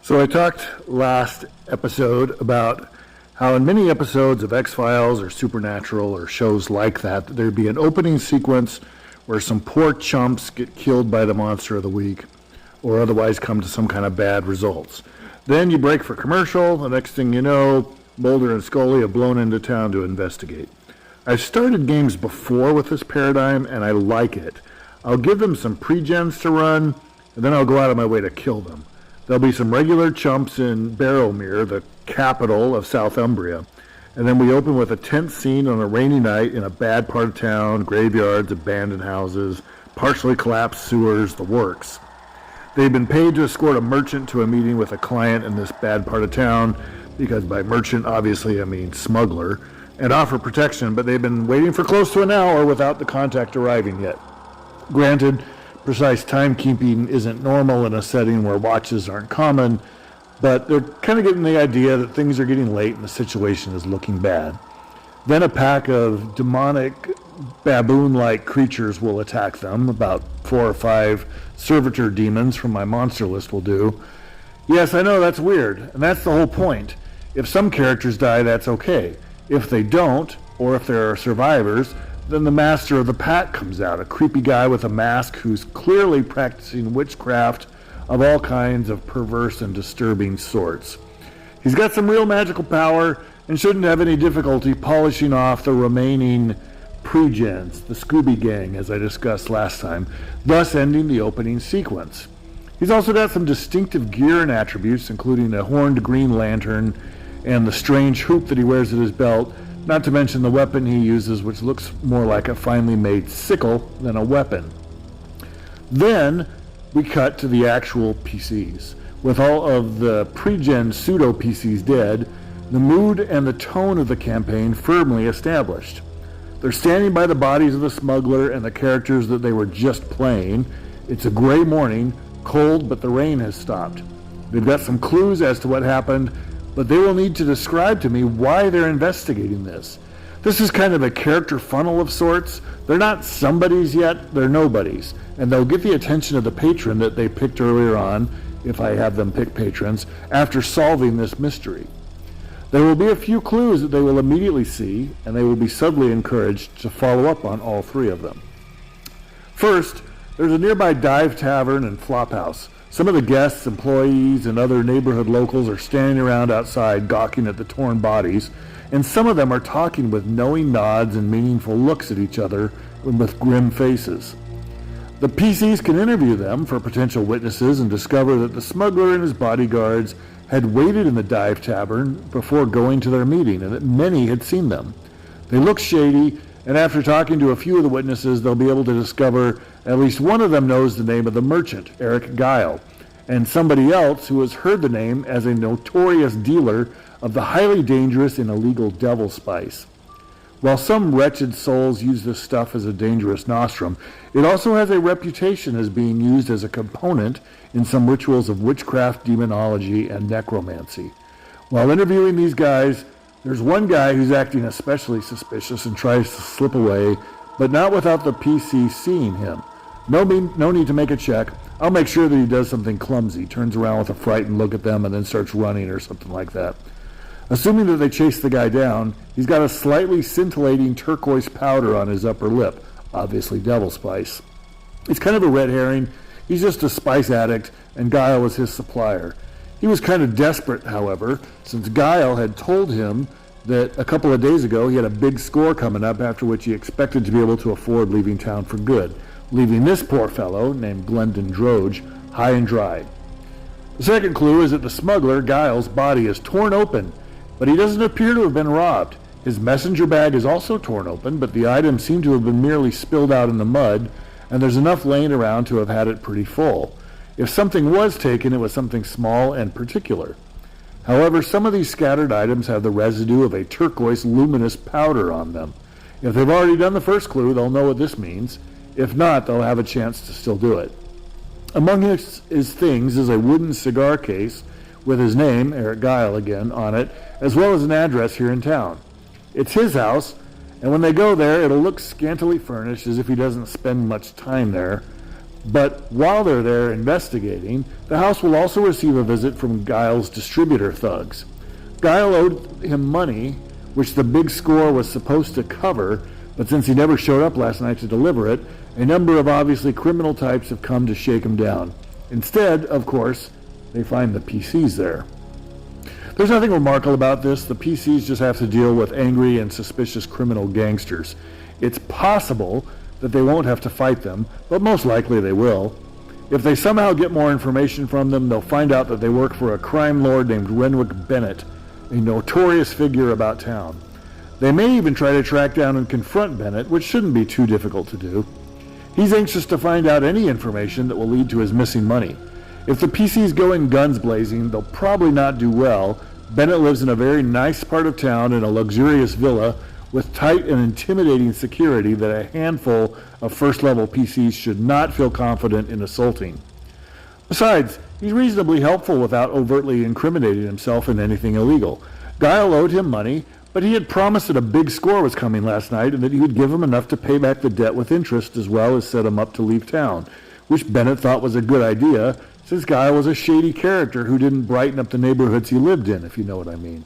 So I talked last episode about how in many episodes of X-Files or Supernatural or shows like that, there'd be an opening sequence where some poor chumps get killed by the monster of the week or otherwise come to some kind of bad results. Then you break for commercial. The next thing you know, Mulder and Scully have blown into town to investigate. I've started games before with this paradigm, and I like it. I'll give them some pre-gens to run, and then I'll go out of my way to kill them. There'll be some regular chumps in Barrowmere, the capital of Southumbria, and then we open with a tense scene on a rainy night in a bad part of town, graveyards, abandoned houses, partially collapsed sewers, the works. They've been paid to escort a merchant to a meeting with a client in this bad part of town, because by merchant, obviously, I mean smuggler, and offer protection, but they've been waiting for close to an hour without the contact arriving yet. Granted, precise timekeeping isn't normal in a setting where watches aren't common, but they're kind of getting the idea that things are getting late and the situation is looking bad. Then a pack of demonic baboon-like creatures will attack them. About 4 or 5 servitor demons from my monster list will do. Yes, I know that's weird, and that's the whole point. If some characters die, that's okay. If they don't, or if there are survivors, then the master of the pack comes out, a creepy guy with a mask who's clearly practicing witchcraft of all kinds of perverse and disturbing sorts. He's got some real magical power and shouldn't have any difficulty polishing off the remaining pre-gens, the Scooby Gang, as I discussed last time, thus ending the opening sequence. He's also got some distinctive gear and attributes, including a horned green lantern and the strange hoop that he wears at his belt, not to mention the weapon he uses, which looks more like a finely made sickle than a weapon. Then we cut to the actual PCs. With all of the pre-gen pseudo-PCs dead, the mood and the tone of the campaign firmly established. They're standing by the bodies of the smuggler and the characters that they were just playing. It's a gray morning, cold, but the rain has stopped. They've got some clues as to what happened, but they will need to describe to me why they're investigating this. This is kind of a character funnel of sorts. They're not somebodies yet, they're nobodies. And they'll get the attention of the patron that they picked earlier on, if I have them pick patrons, after solving this mystery. There will be a few clues that they will immediately see, and they will be subtly encouraged to follow up on all 3 of them. First, there's a nearby dive tavern and flophouse. Some of the guests, employees, and other neighborhood locals are standing around outside gawking at the torn bodies, and some of them are talking with knowing nods and meaningful looks at each other with grim faces. The PCs can interview them for potential witnesses and discover that the smuggler and his bodyguards had waited in the dive tavern before going to their meeting, and that many had seen them. They look shady, and after talking to a few of the witnesses, they'll be able to discover at least one of them knows the name of the merchant, Eric Guile, and somebody else who has heard the name as a notorious dealer of the highly dangerous and illegal devil spice. While some wretched souls use this stuff as a dangerous nostrum, it also has a reputation as being used as a component in some rituals of witchcraft, demonology, and necromancy. While interviewing these guys, there's one guy who's acting especially suspicious and tries to slip away, but not without the PC seeing him. No need to make a check. I'll make sure that he does something clumsy, turns around with a frightened look at them, and then starts running or something like that. Assuming that they chase the guy down, he's got a slightly scintillating turquoise powder on his upper lip, obviously devil spice. It's kind of a red herring. He's just a spice addict, and Guile was his supplier. He was kind of desperate, however, since Guile had told him that a couple of days ago he had a big score coming up, after which he expected to be able to afford leaving town for good, leaving this poor fellow, named Glendon Droge, high and dry. The second clue is that the smuggler, Guile's body is torn open, but he doesn't appear to have been robbed. His messenger bag is also torn open, but the items seem to have been merely spilled out in the mud, and there's enough laying around to have had it pretty full. If something was taken, it was something small and particular. However, some of these scattered items have the residue of a turquoise luminous powder on them. If they've already done the first clue, they'll know what this means. If not, they'll have a chance to still do it. Among his things is a wooden cigar case with his name, Eric Guile again, on it, as well as an address here in town. It's his house, and when they go there, it'll look scantily furnished, as if he doesn't spend much time there. But while they're there investigating, the house will also receive a visit from Guile's distributor thugs. Guile owed him money, which the big score was supposed to cover, but since he never showed up last night to deliver it, a number of obviously criminal types have come to shake him down. Instead, of course, they find the PCs there. There's nothing remarkable about this. The PCs just have to deal with angry and suspicious criminal gangsters. It's possible that they won't have to fight them, but most likely they will. If they somehow get more information from them, they'll find out that they work for a crime lord named Renwick Bennett, a notorious figure about town. They may even try to track down and confront Bennett, which shouldn't be too difficult to do. He's anxious to find out any information that will lead to his missing money. If the PCs go in guns blazing, they'll probably not do well. Bennett lives in a very nice part of town in a luxurious villa with tight and intimidating security that a handful of first-level PCs should not feel confident in assaulting. Besides, he's reasonably helpful without overtly incriminating himself in anything illegal. Guile owed him money, but he had promised that a big score was coming last night and that he would give him enough to pay back the debt with interest as well as set him up to leave town, which Bennett thought was a good idea since Guile was a shady character who didn't brighten up the neighborhoods he lived in, if you know what I mean.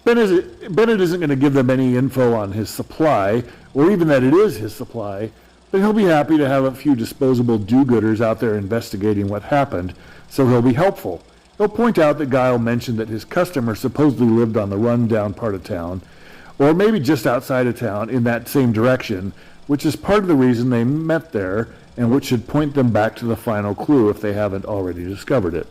Bennett isn't going to give them any info on his supply, or even that it is his supply, but he'll be happy to have a few disposable do-gooders out there investigating what happened, so he'll be helpful. He'll point out that Guile mentioned that his customer supposedly lived on the run-down part of town, or maybe just outside of town in that same direction, which is part of the reason they met there, and which should point them back to the final clue if they haven't already discovered it.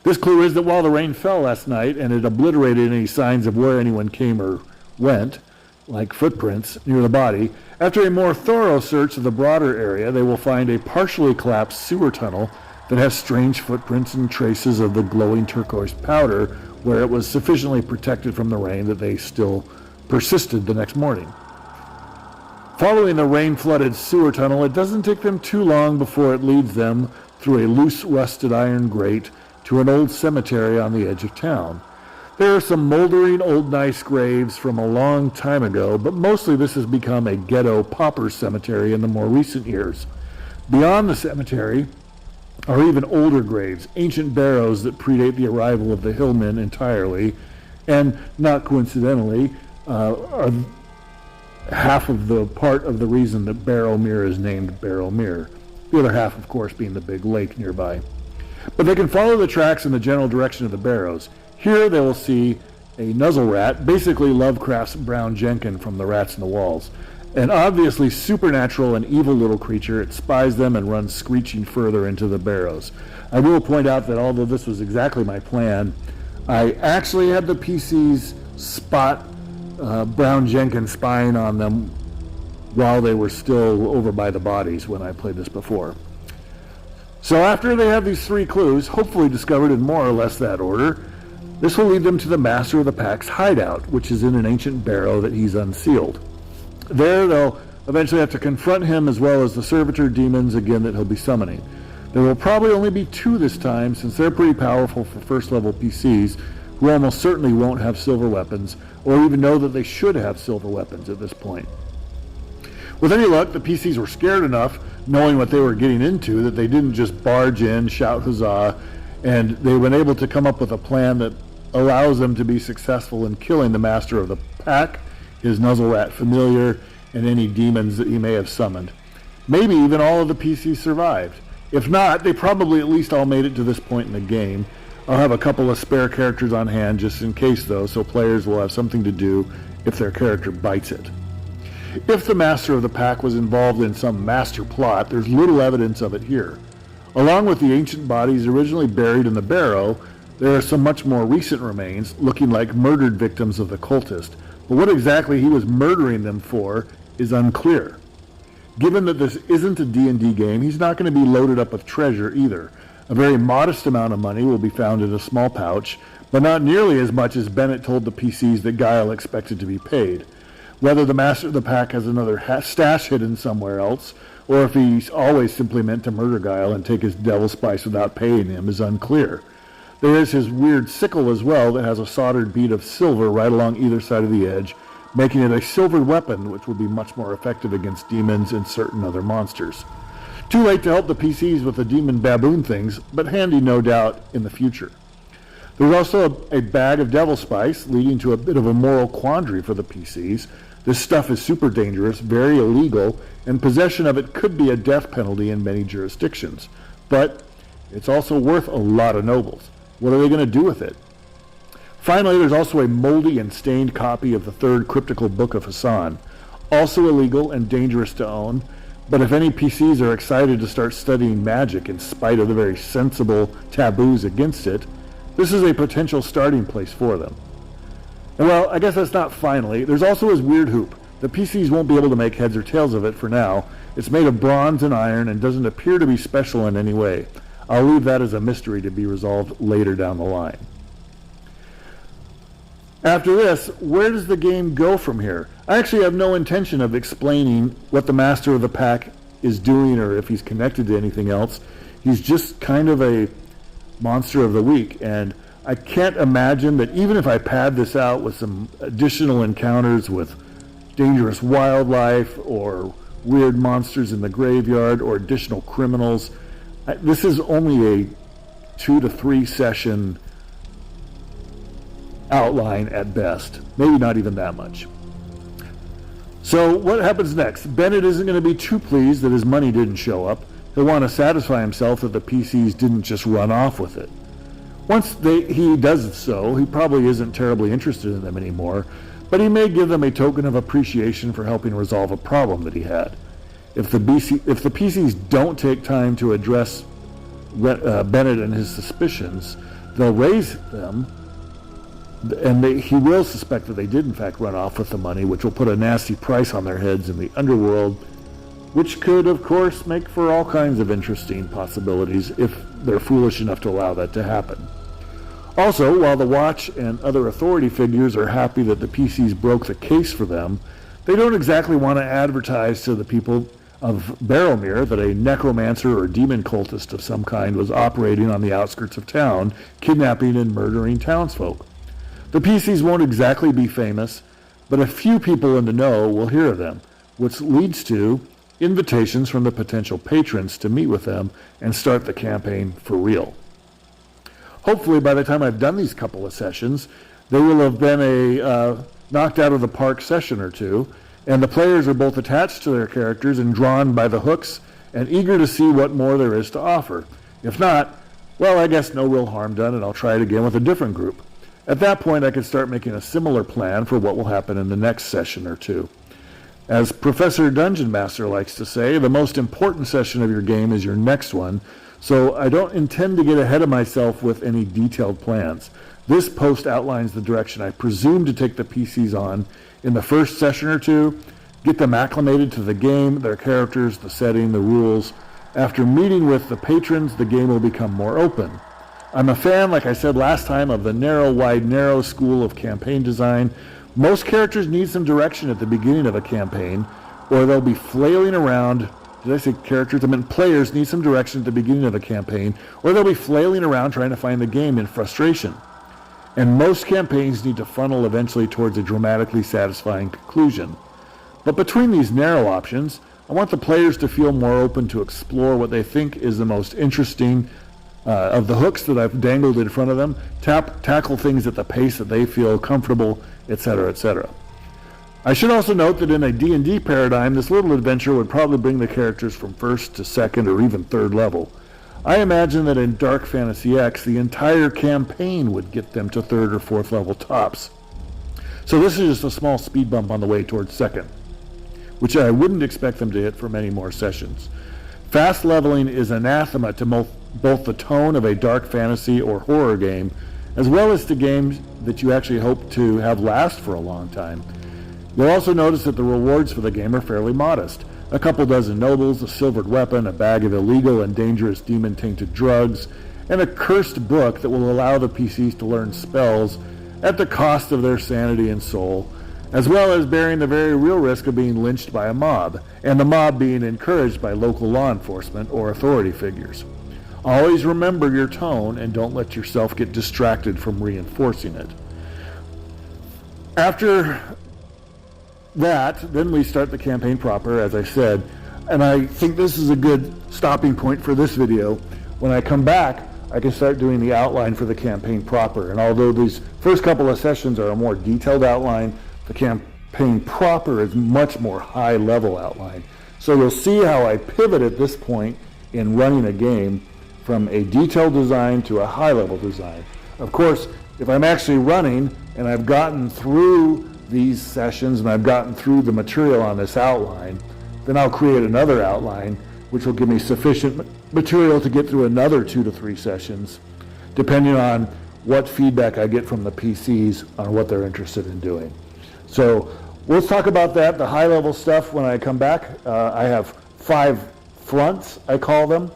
This clue is that while the rain fell last night and it obliterated any signs of where anyone came or went, like footprints near the body, after a more thorough search of the broader area, they will find a partially collapsed sewer tunnel that has strange footprints and traces of the glowing turquoise powder where it was sufficiently protected from the rain that they still persisted the next morning. Following the rain-flooded sewer tunnel, it doesn't take them too long before it leads them through a loose rusted iron grate to an old cemetery on the edge of town. There are some moldering old nice graves from a long time ago, but mostly this has become a ghetto pauper cemetery in the more recent years. Beyond the cemetery are even older graves, ancient barrows that predate the arrival of the hillmen entirely, and not coincidentally, are half of the part of the reason that Barrowmere is named Barrowmere. The other half, of course, being the big lake nearby. But they can follow the tracks in the general direction of the barrows. Here they will see a nuzzle rat, basically Lovecraft's Brown Jenkin from The Rats in the Walls. An obviously supernatural and evil little creature, it spies them and runs screeching further into the barrows. I will point out that although this was exactly my plan, I actually had the PCs spot Brown Jenkins spying on them while they were still over by the bodies when I played this before. So after they have these three clues, hopefully discovered in more or less that order, this will lead them to the Master of the Pack's hideout, which is in an ancient barrow that he's unsealed. There they'll eventually have to confront him as well as the servitor demons again that he'll be summoning. There will probably only be two this time since they're pretty powerful for first level PCs who almost certainly won't have silver weapons or even know that they should have silver weapons at this point. With any luck, the PCs were scared enough, knowing what they were getting into, that they didn't just barge in, shout huzzah, and they were able to come up with a plan that allows them to be successful in killing the Master of the Pack, his Nuzzle Rat familiar, and any demons that he may have summoned. Maybe even all of the PCs survived. If not, they probably at least all made it to this point in the game. I'll have a couple of spare characters on hand just in case though, so players will have something to do if their character bites it. If the Master of the Pack was involved in some master plot, there's little evidence of it here. Along with the ancient bodies originally buried in the barrow, there are some much more recent remains looking like murdered victims of the cultist, but what exactly he was murdering them for is unclear. Given that this isn't a D&D game, he's not going to be loaded up with treasure either. A very modest amount of money will be found in a small pouch, but not nearly as much as Bennett told the PCs that Guile expected to be paid. Whether the Master of the Pack has another stash hidden somewhere else, or if he's always simply meant to murder Guile and take his devil spice without paying him is unclear. There is his weird sickle as well that has a soldered bead of silver right along either side of the edge, making it a silver weapon which would be much more effective against demons and certain other monsters. Too late to help the PCs with the demon baboon things, but handy no doubt in the future. There's also a bag of devil spice, leading to a bit of a moral quandary for the PCs. This stuff is super dangerous, very illegal, and possession of it could be a death penalty in many jurisdictions. But it's also worth a lot of nobles. What are they going to do with it? Finally, there's also a moldy and stained copy of the third cryptical book of Hassan, also illegal and dangerous to own, but if any PCs are excited to start studying magic in spite of the very sensible taboos against it, this is a potential starting place for them. And well, I guess that's not finally. There's also his weird hoop. The PCs won't be able to make heads or tails of it for now. It's made of bronze and iron and doesn't appear to be special in any way. I'll leave that as a mystery to be resolved later down the line. After this, where does the game go from here? I actually have no intention of explaining what the Master of the Pack is doing or if he's connected to anything else. He's just kind of a monster of the week, and I can't imagine that even if I pad this out with some additional encounters with dangerous wildlife or weird monsters in the graveyard or additional criminals, this is only a 2 to 3 session outline at best, maybe not even that much. So what happens next? Bennett isn't going to be too pleased that his money didn't show up. He'll want to satisfy himself that the PCs didn't just run off with it. Once he does so, he probably isn't terribly interested in them anymore, but he may give them a token of appreciation for helping resolve a problem that he had. If the PCs don't take time to address Bennett and his suspicions, they'll raise them, and he will suspect that they did in fact run off with the money, which will put a nasty price on their heads in the underworld, which could, of course, make for all kinds of interesting possibilities if they're foolish enough to allow that to happen. Also, while the Watch and other authority figures are happy that the PCs broke the case for them, they don't exactly want to advertise to the people of Barrowmere that a necromancer or demon cultist of some kind was operating on the outskirts of town, kidnapping and murdering townsfolk. The PCs won't exactly be famous, but a few people in the know will hear of them, which leads to invitations from the potential patrons to meet with them and start the campaign for real. Hopefully, by the time I've done these couple of sessions, there will have been a knocked out of the park session or two, and the players are both attached to their characters and drawn by the hooks and eager to see what more there is to offer. If not, well, I guess no real harm done, and I'll try it again with a different group. At that point, I can start making a similar plan for what will happen in the next session or two. As Professor Dungeon Master likes to say, the most important session of your game is your next one, so I don't intend to get ahead of myself with any detailed plans. This post outlines the direction I presume to take the PCs on in the first session or two, get them acclimated to the game, their characters, the setting, the rules. After meeting with the patrons, the game will become more open. I'm a fan, like I said last time, of the narrow, wide, narrow school of campaign design. Most characters need some direction at the beginning of a campaign, or they'll be flailing around. Did I say characters? I meant players need some direction at the beginning of a campaign, or they'll be flailing around trying to find the game in frustration. And most campaigns need to funnel eventually towards a dramatically satisfying conclusion. But between these narrow options, I want the players to feel more open to explore what they think is the most interesting of the hooks that I've dangled in front of them, tackle things at the pace that they feel comfortable, etc., etc. I should also note that in a D&D paradigm, this little adventure would probably bring the characters from first to second or even third level. I imagine that in Dark Fantasy X, the entire campaign would get them to third or fourth level tops. So this is just a small speed bump on the way towards second, which I wouldn't expect them to hit for many more sessions. Fast leveling is anathema to both the tone of a dark fantasy or horror game, as well as to games that you actually hope to have last for a long time. You'll also notice that the rewards for the game are fairly modest. A couple dozen nobles, a silvered weapon, a bag of illegal and dangerous demon-tainted drugs, and a cursed book that will allow the PCs to learn spells at the cost of their sanity and soul, as well as bearing the very real risk of being lynched by a mob, and the mob being encouraged by local law enforcement or authority figures. Always remember your tone and don't let yourself get distracted from reinforcing it. After that, then we start the campaign proper. As I said, And I think this is a good stopping point for this video. When I come back, I can start doing the outline for the campaign proper. And although these first couple of sessions are a more detailed outline, the campaign proper is much more high-level outline. So you'll see how I pivot at this point in running a game from a detailed design to a high-level design. Of course, if I'm actually running and I've gotten through these sessions and I've gotten through the material on this outline, then I'll create another outline which will give me sufficient material to get through another 2 to 3 sessions, depending on what feedback I get from the PCs on what they're interested in doing. So we'll talk about that, the high-level stuff, when I come back. I have 5 fronts, I call them.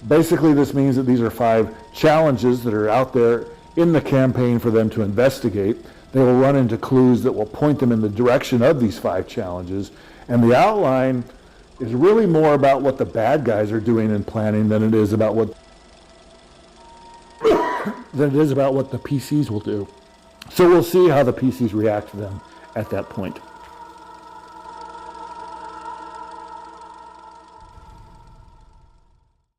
Basically, this means that these are 5 challenges that are out there in the campaign for them to investigate. They will run into clues that will point them in the direction of these 5 challenges. And the outline is really more about what the bad guys are doing in planning than it is about what the PCs will do. So we'll see how the PCs react to them at that point.